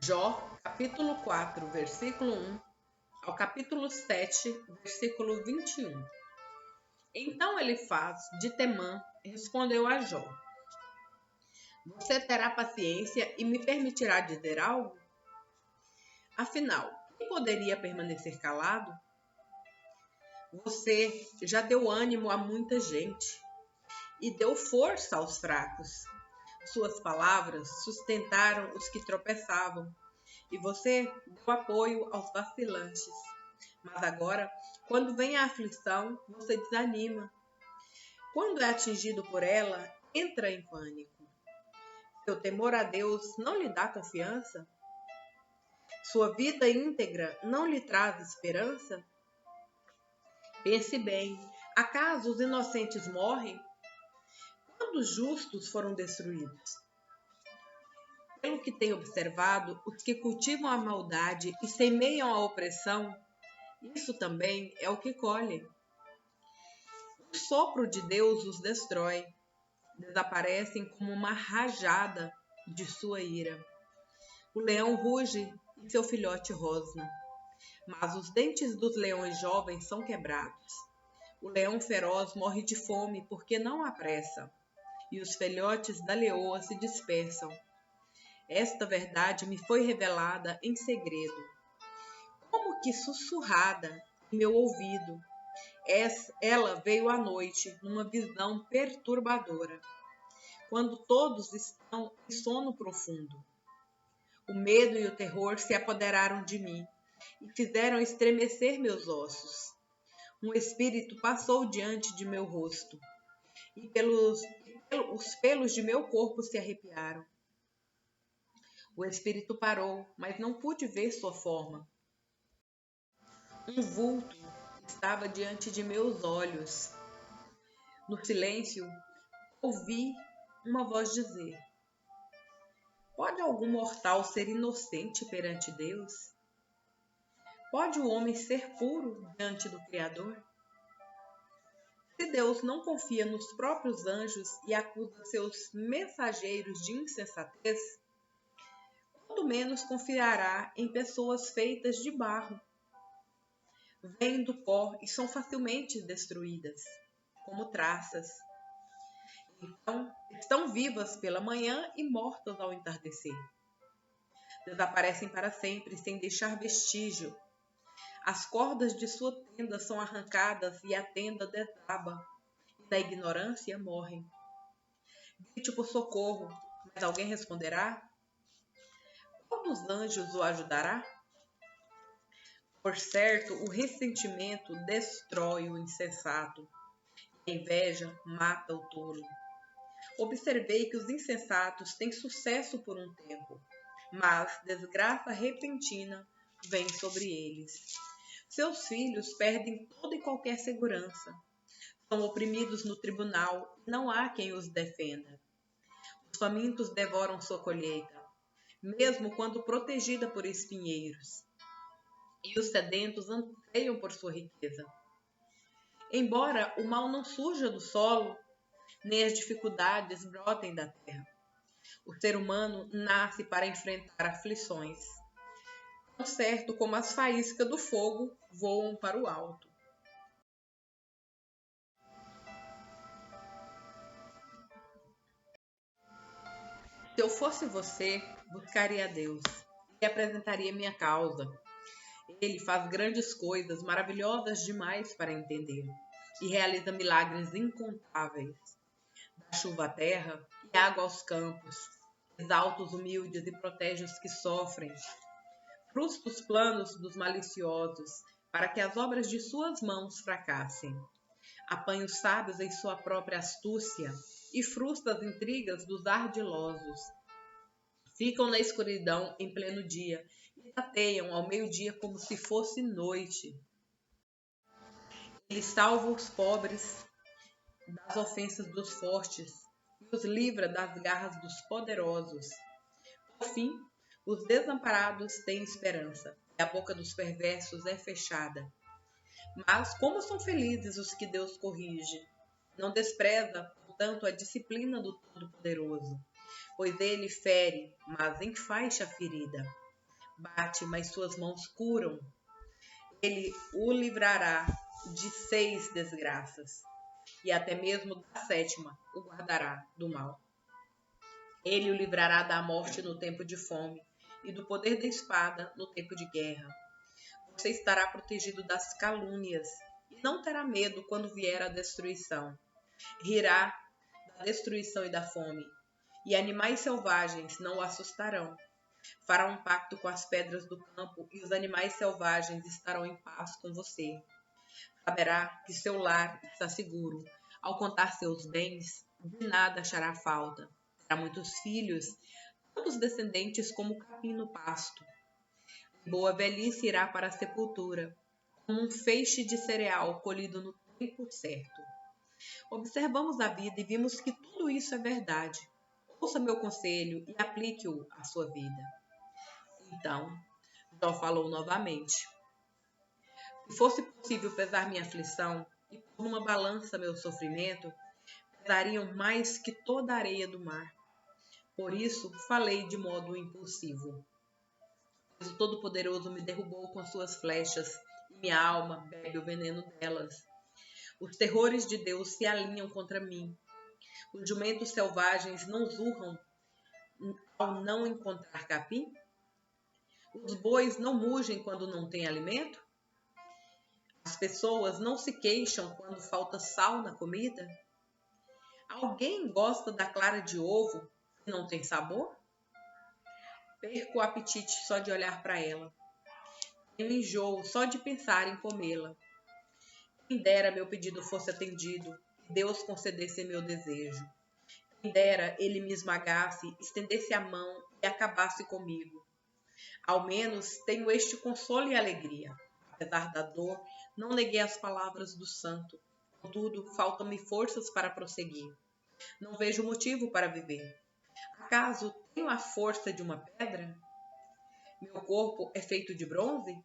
Jó, capítulo 4, versículo 1 ao capítulo 7, versículo 21. Então Elifaz de Temã respondeu a Jó: Você terá paciência e me permitirá dizer algo? Afinal, quem poderia permanecer calado? Você já deu ânimo a muita gente e deu força aos fracos. Suas palavras sustentaram os que tropeçavam, e você deu apoio aos vacilantes. Mas agora, quando vem a aflição, você desanima. Quando é atingido por ela, entra em pânico. Seu temor a Deus não lhe dá confiança? Sua vida íntegra não lhe traz esperança? Pense bem, acaso os inocentes morrem? Quando os justos foram destruídos? Pelo que tenho observado, os que cultivam a maldade e semeiam a opressão, isso também é o que colhem. O sopro de Deus os destrói, desaparecem como uma rajada de sua ira. O leão ruge e seu filhote rosna, mas os dentes dos leões jovens são quebrados. O leão feroz morre de fome porque não há pressa, e os filhotes da leoa se dispersam. Esta verdade me foi revelada em segredo, como que sussurrada em meu ouvido. Ela veio à noite, numa visão perturbadora, quando todos estão em sono profundo. O medo e o terror se apoderaram de mim e fizeram estremecer meus ossos. Um espírito passou diante de meu rosto, e os pelos de meu corpo se arrepiaram. O espírito parou, mas não pude ver sua forma. Um vulto estava diante de meus olhos. No silêncio, ouvi uma voz dizer: Pode algum mortal ser inocente perante Deus? Pode o homem ser puro diante do Criador? Se Deus não confia nos próprios anjos e acusa seus mensageiros de insensatez, quanto menos confiará em pessoas feitas de barro. Vêm do pó e são facilmente destruídas, como traças. Então, estão vivas pela manhã e mortas ao entardecer. Desaparecem para sempre, sem deixar vestígio. As cordas de sua tenda são arrancadas e a tenda desaba. E da ignorância morrem. Grite por socorro, mas alguém responderá? Qual dos anjos o ajudará? Por certo, o ressentimento destrói o insensato. A inveja mata o tolo. Observei que os insensatos têm sucesso por um tempo, mas desgraça repentina vem sobre eles. Seus filhos perdem toda e qualquer segurança. São oprimidos no tribunal e não há quem os defenda. Os famintos devoram sua colheita, mesmo quando protegida por espinheiros. E os sedentos anseiam por sua riqueza. Embora o mal não surja do solo, nem as dificuldades brotem da terra. O ser humano nasce para enfrentar aflições. Tão certo como as faíscas do fogo voam para o alto. Se eu fosse você, buscaria a Deus e apresentaria minha causa. Ele faz grandes coisas, maravilhosas demais para entender, e realiza milagres incontáveis. Dá chuva à terra e água aos campos, exalta os humildes e protege os que sofrem. Frustra os planos dos maliciosos, para que as obras de suas mãos fracassem. Apanha os sábios em sua própria astúcia e frustra as intrigas dos ardilosos. Ficam na escuridão em pleno dia e tateiam ao meio-dia como se fosse noite. Ele salva os pobres das ofensas dos fortes e os livra das garras dos poderosos. Por fim, os desamparados têm esperança, e a boca dos perversos é fechada. Mas como são felizes os que Deus corrige! Não despreza, portanto, a disciplina do Todo-Poderoso, pois ele fere, mas enfaixa a ferida. bate, mas suas mãos curam. Ele o livrará de 6 desgraças, e até mesmo da 7ª o guardará do mal. Ele o livrará da morte no tempo de fome, e do poder da espada no tempo de guerra. Você estará protegido das calúnias, e não terá medo quando vier a destruição. Rirá da destruição e da fome, e animais selvagens não o assustarão. Fará um pacto com as pedras do campo, e os animais selvagens estarão em paz com você. Saberá que seu lar está seguro. Ao contar seus bens, de nada achará falta. Terá muitos filhos, tantos descendentes como o capim no pasto. Boa velhice irá para a sepultura, como um feixe de cereal colhido no tempo certo. Observamos a vida e vimos que tudo isso é verdade. Ouça meu conselho e aplique-o à sua vida. Então, Jó falou novamente. Se fosse possível pesar minha aflição e pôr numa balança meu sofrimento, pesariam mais que toda a areia do mar. Por isso, falei de modo impulsivo. Pois o Todo-Poderoso me derrubou com suas flechas, e minha alma bebe o veneno delas. Os terrores de Deus se alinham contra mim. Os jumentos selvagens não zurram ao não encontrar capim? Os bois não mugem quando não têm alimento? As pessoas não se queixam quando falta sal na comida? Alguém gosta da clara de ovo e não tem sabor? Perco o apetite só de olhar para ela. Tenho enjoo só de pensar em comê-la. Quem dera meu pedido fosse atendido e Deus concedesse meu desejo. Quem dera ele me esmagasse, estendesse a mão e acabasse comigo. Ao menos tenho este consolo e alegria. Apesar da dor, não neguei as palavras do santo. Contudo, faltam-me forças para prosseguir. Não vejo motivo para viver. Acaso tenho a força de uma pedra? Meu corpo é feito de bronze?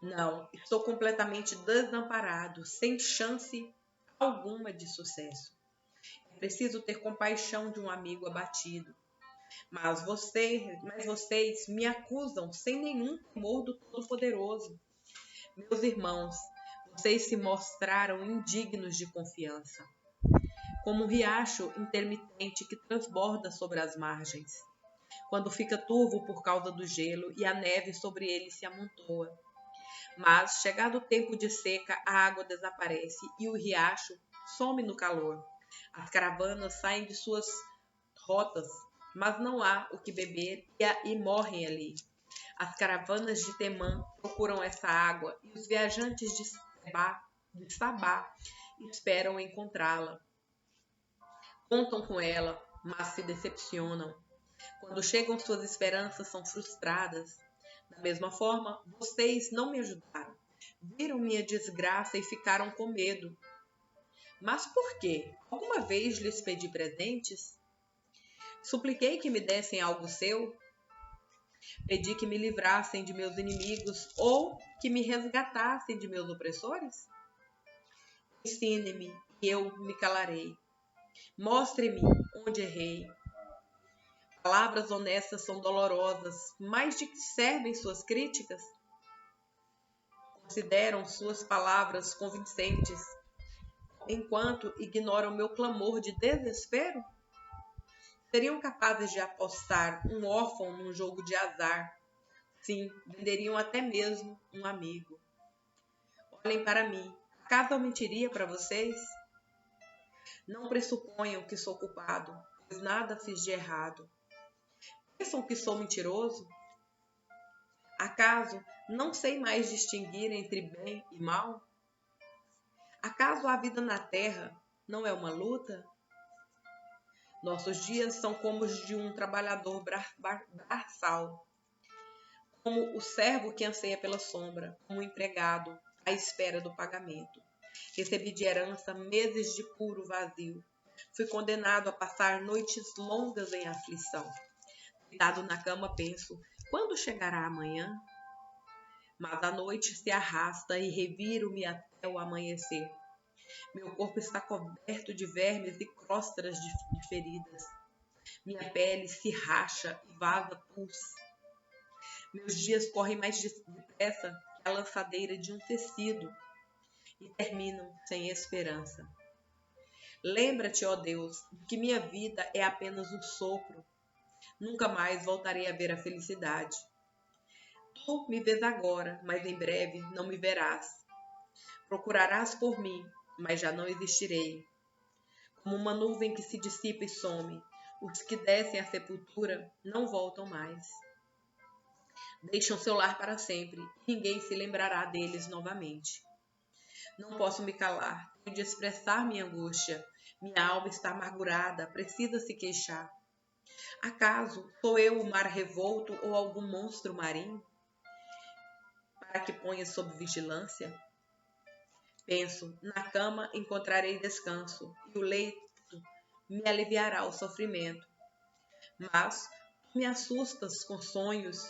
Não, estou completamente desamparado, sem chance alguma de sucesso. É preciso ter compaixão de um amigo abatido. Mas vocês me acusam sem nenhum temor do Todo-Poderoso. Meus irmãos, vocês se mostraram indignos de confiança, como um riacho intermitente que transborda sobre as margens, quando fica turvo por causa do gelo e a neve sobre ele se amontoa. Mas, chegado o tempo de seca, a água desaparece e o riacho some no calor. As caravanas saem de suas rotas, mas não há o que beber e morrem ali. As caravanas de Temã procuram essa água e os viajantes de Sabá esperam encontrá-la. Contam com ela, mas se decepcionam. Quando chegam suas esperanças são frustradas. Da mesma forma, vocês não me ajudaram. Viram minha desgraça e ficaram com medo. Mas por quê? Alguma vez lhes pedi presentes? Supliquei que me dessem algo seu? Pedi que me livrassem de meus inimigos ou que me resgatassem de meus opressores? Ensine-me e eu me calarei. Mostre-me onde errei. Palavras honestas são dolorosas, mas de que servem suas críticas? Consideram suas palavras convincentes, enquanto ignoram meu clamor de desespero? Seriam capazes de apostar um órfão num jogo de azar. Sim, venderiam até mesmo um amigo. Olhem para mim. Acaso eu mentiria para vocês? Não pressuponham que sou culpado, pois nada fiz de errado. Pensam que sou mentiroso? Acaso não sei mais distinguir entre bem e mal? Acaso a vida na terra não é uma luta? Nossos dias são como os de um trabalhador braçal, como o servo que anseia pela sombra, como o empregado à espera do pagamento. Recebi de herança meses de puro vazio. Fui condenado a passar noites longas em aflição. Deitado na cama, penso, quando chegará amanhã? Mas a noite se arrasta e reviro-me até o amanhecer. Meu corpo está coberto de vermes e crostras de feridas. Minha pele se racha e vaza pus. Meus dias correm mais depressa que a lançadeira de um tecido e terminam sem esperança. Lembra-te, ó Deus, que minha vida é apenas um sopro. Nunca mais voltarei a ver a felicidade. Tu me vês agora, mas em breve não me verás. Procurarás por mim, mas já não existirei. Como uma nuvem que se dissipa e some, os que descem à sepultura não voltam mais. Deixam seu lar para sempre, e ninguém se lembrará deles novamente. Não posso me calar, tenho de expressar minha angústia. Minha alma está amargurada, precisa se queixar. Acaso sou eu o mar revolto ou algum monstro marinho? Para que ponha sob vigilância? Penso, na cama encontrarei descanso, e o leito me aliviará o sofrimento. Mas tu me assustas com sonhos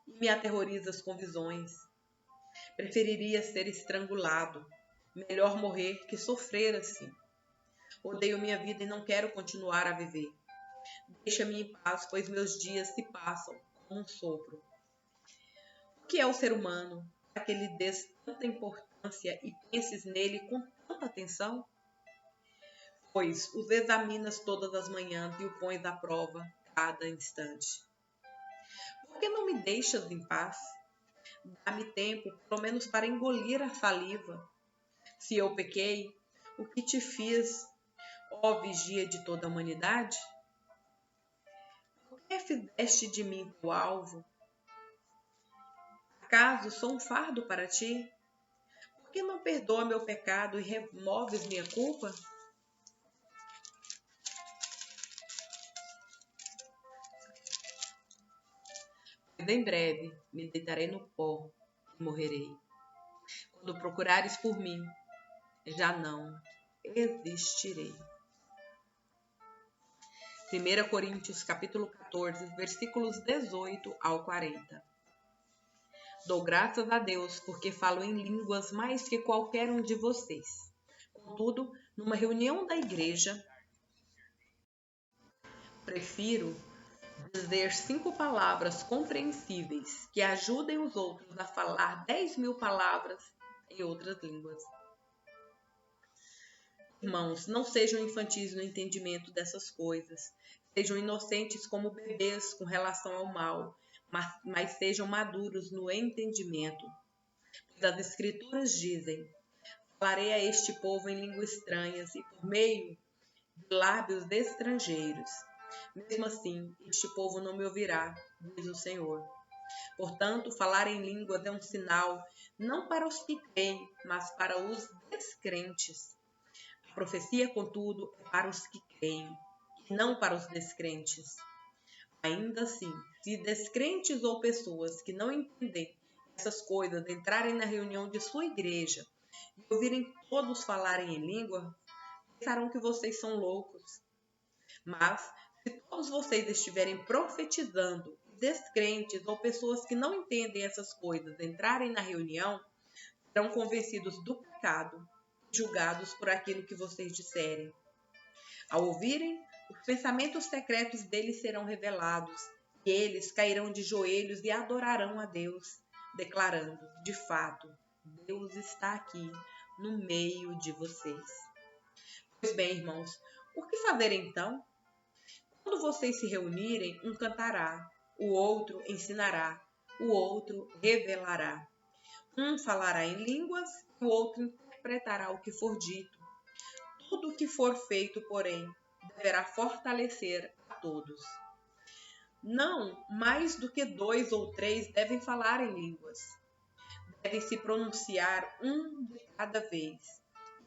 e me aterrorizas com visões. Preferiria ser estrangulado. Melhor morrer que sofrer assim. Odeio minha vida e não quero continuar a viver. Deixa-me em paz, pois meus dias se passam como um sopro. O que é o ser humano para que lhe des tanta importância e penses nele com tanta atenção? Pois os examinas todas as manhãs e o pões à prova cada instante. Por que não me deixas em paz? Dá-me tempo, pelo menos para engolir a saliva. Se eu pequei, o que te fiz, ó vigia de toda a humanidade? Por que fizeste de mim teu alvo? Acaso sou um fardo para ti? Por que não perdoa meu pecado e removes minha culpa? Pois em breve me deitarei no pó e morrerei. Quando procurares por mim, já não existirei. 1 Coríntios capítulo 14, versículos 18 ao 40. Dou graças a Deus porque falo em línguas mais que qualquer um de vocês. Contudo, numa reunião da igreja, prefiro dizer 5 palavras compreensíveis que ajudem os outros a falar 10.000 palavras em outras línguas. Irmãos, não sejam infantis no entendimento dessas coisas. Sejam inocentes como bebês com relação ao mal, mas sejam maduros no entendimento. Pois as Escrituras dizem: falarei a este povo em línguas estranhas e por meio de lábios de estrangeiros. Mesmo assim, este povo não me ouvirá, diz o Senhor. Portanto, falar em línguas é um sinal não para os que creem, mas para os descrentes. A profecia, contudo, é para os que creem, e não para os descrentes. Ainda assim, se descrentes ou pessoas que não entendem essas coisas entrarem na reunião de sua igreja e ouvirem todos falarem em língua, pensarão que vocês são loucos. Mas, se todos vocês estiverem profetizando, descrentes ou pessoas que não entendem essas coisas entrarem na reunião, serão convencidos do pecado e julgados por aquilo que vocês disserem. Ao ouvirem, os pensamentos secretos deles serão revelados, e eles cairão de joelhos e adorarão a Deus, declarando: de fato, Deus está aqui no meio de vocês. Pois bem, irmãos, o que fazer então? Quando vocês se reunirem, um cantará, o outro ensinará, o outro revelará. Um falará em línguas, o outro interpretará o que for dito. Tudo o que for feito, porém, deverá fortalecer a todos. Não mais do que 2 ou 3 devem falar em línguas. Devem se pronunciar um de cada vez.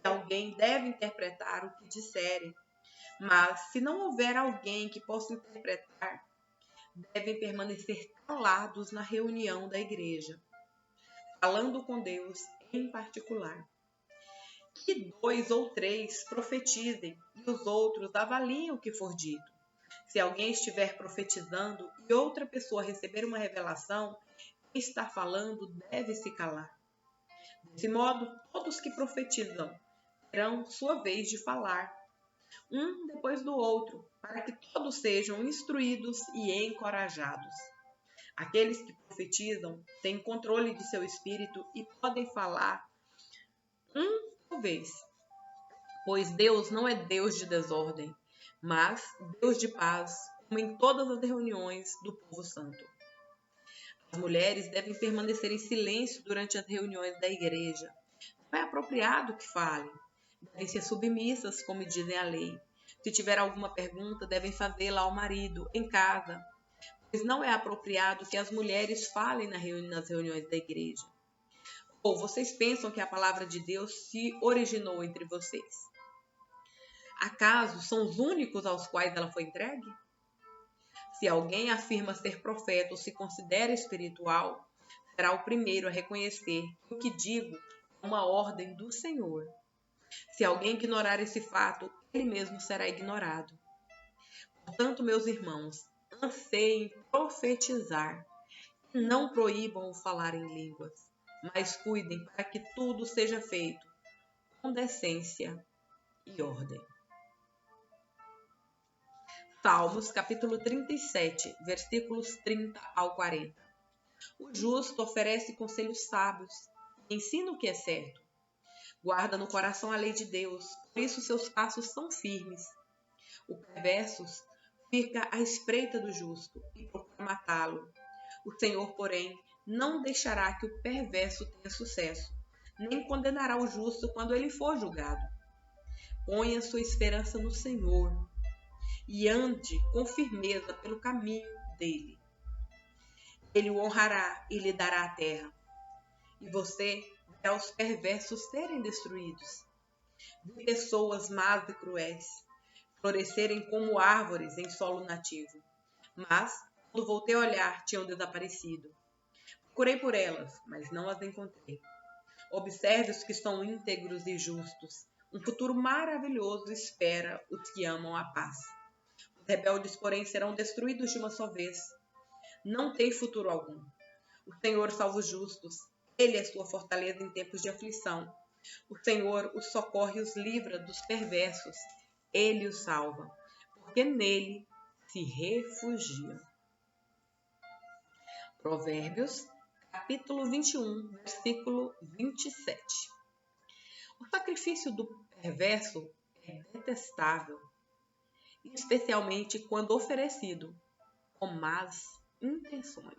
E alguém deve interpretar o que disserem. Mas, se não houver alguém que possa interpretar, devem permanecer calados na reunião da igreja, falando com Deus em particular. Que 2 ou 3 profetizem e os outros avaliem o que for dito. Se alguém estiver profetizando e outra pessoa receber uma revelação, quem está falando deve se calar. Desse modo, todos que profetizam terão sua vez de falar, um depois do outro, para que todos sejam instruídos e encorajados. Aqueles que profetizam têm controle de seu espírito e podem falar por vez, pois Deus não é Deus de desordem, mas Deus de paz, como em todas as reuniões do povo santo. As mulheres devem permanecer em silêncio durante as reuniões da igreja. Não é apropriado que falem. Devem ser submissas, como dizem a lei. Se tiver alguma pergunta, devem fazê-la ao marido, em casa, pois não é apropriado que as mulheres falem nas reuniões da igreja. Ou vocês pensam que a palavra de Deus se originou entre vocês? Acaso são os únicos aos quais ela foi entregue? Se alguém afirma ser profeta ou se considera espiritual, será o primeiro a reconhecer que o que digo é uma ordem do Senhor. Se alguém ignorar esse fato, ele mesmo será ignorado. Portanto, meus irmãos, anseiem profetizar. Não proíbam o falar em línguas, mas cuidem para que tudo seja feito com decência e ordem. Salmos, capítulo 37, versículos 30 ao 40. O justo oferece conselhos sábios e ensina o que é certo. Guarda no coração a lei de Deus, por isso seus passos são firmes. O perverso fica à espreita do justo e procura matá-lo. O Senhor, porém, não deixará que o perverso tenha sucesso, nem condenará o justo quando ele for julgado. Ponha sua esperança no Senhor e ande com firmeza pelo caminho dele. Ele o honrará e lhe dará a terra. E você verá os perversos serem destruídos. Vi pessoas más e cruéis florescerem como árvores em solo nativo. Mas, quando voltei a olhar, tinham desaparecido. Procurei por elas, mas não as encontrei. Observe os que são íntegros e justos. Um futuro maravilhoso espera os que amam a paz. Os rebeldes, porém, serão destruídos de uma só vez. Não tem futuro algum. O Senhor salva os justos. Ele é sua fortaleza em tempos de aflição. O Senhor os socorre e os livra dos perversos. Ele os salva, porque nele se refugiam. Provérbios, capítulo 21, versículo 27. O sacrifício do perverso é detestável, especialmente quando oferecido com más intenções.